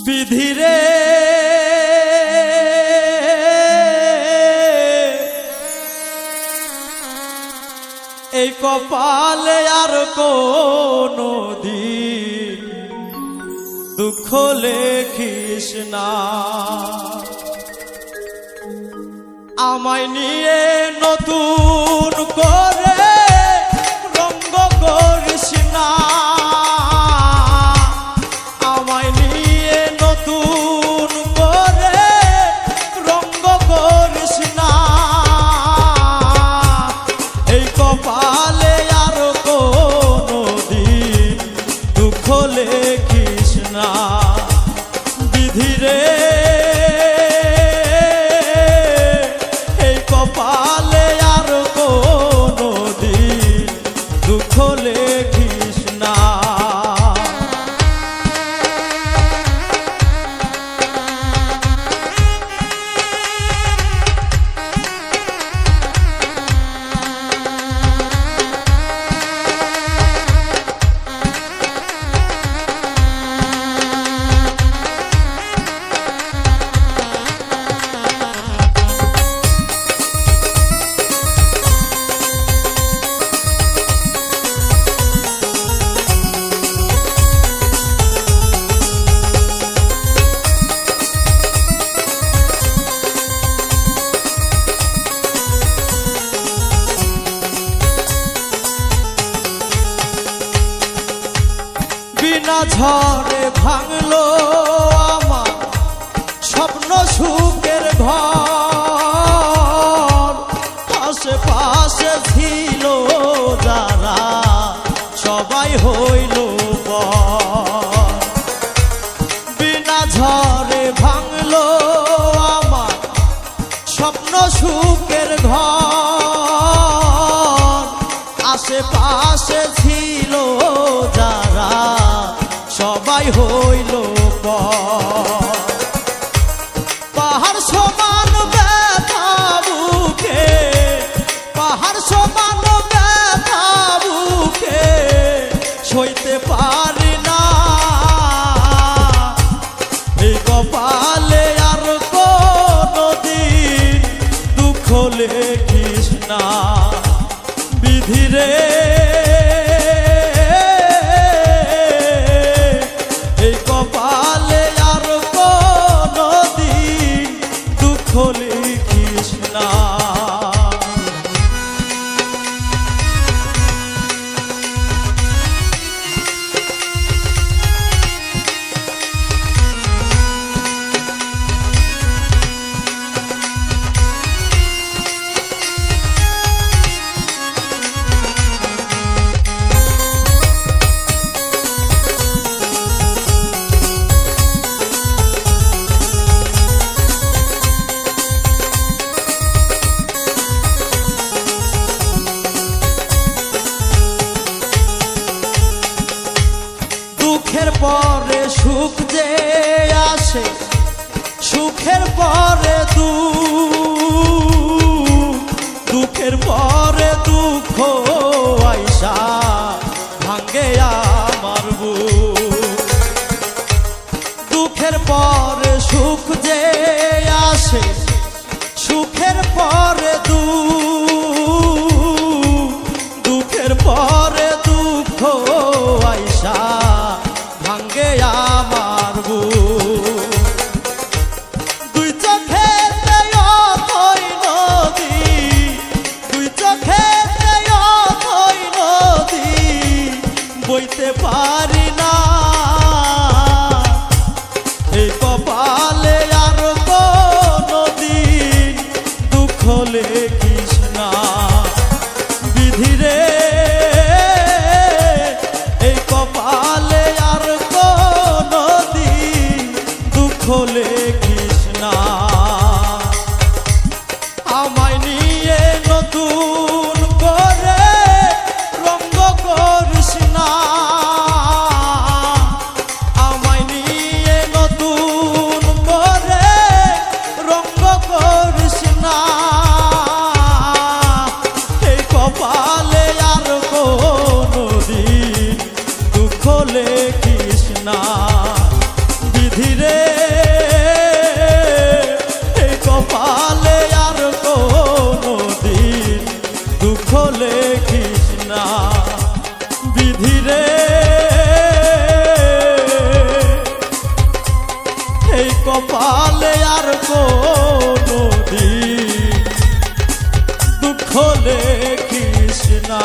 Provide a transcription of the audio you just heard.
বিধিরে এই কপালে আর কোনো দিন দুঃখ লেখিস না, আমায় নিয়ে নতুন করে রঙ্গ করিস না, আমায় নিয়ে নতুন করে রঙ্গ করিস না, এই কপালে আর কোনো দিন দুঃখ লেখিস না। বিধিরে এই কপালে আর কোনো দিন দুঃখ লেখিস না। বিনা ঝড়ে ভাঙলো আমার স্বপ্ন সুখের ঘর, আশেপাশে ছিল যারা সবাই হইল পর। বিনা ঝড়ে ভাঙলো আমার স্বপ্ন সুখের ঘর, আশেপাশে ছিল যারা সবাই হইল পর। পাহাড় সমান ব্যথা বুকে, পাহাড় সমান ব্যথা বুকে সইতে পারি না, এই কপালে আর কোনো দিন দুঃখ লেখিস না। বিধিরে এই কপালে আর কোনো দিন দুঃখ লিখিস না। দুঃখের পরে সুখ যে আসে, সুখের পরে দুঃখ, দুঃখের পরে দুঃখ আইসা ভাঙ্গে আমার বুক। দুঃখের পরে সুখ যে আসে, সুখের পরে দুঃখ, দুঃখের পরে দুঃখ আইসা ভাঙ্গে আমার বুক। দুই চোখেতে অথই নদী, দুই চোখেতে অথই নদী বইতে পারি না, এই কপালে আর কোনো দিন দুঃখ লেখিস না। বিধিরে এই কপালে আর কোনো দিন দুঃখ লেখিস না, আমায় নিয়ে নতুন করে রঙ্গ করিস না, আমায় নিয়ে নতুন করে রঙ্গ করিস না, এই কপালে আর কোনো দিন দুঃখ লেখিস না। বিধিরে কপালে আর কোনো দিন দুঃখ লেখিস না।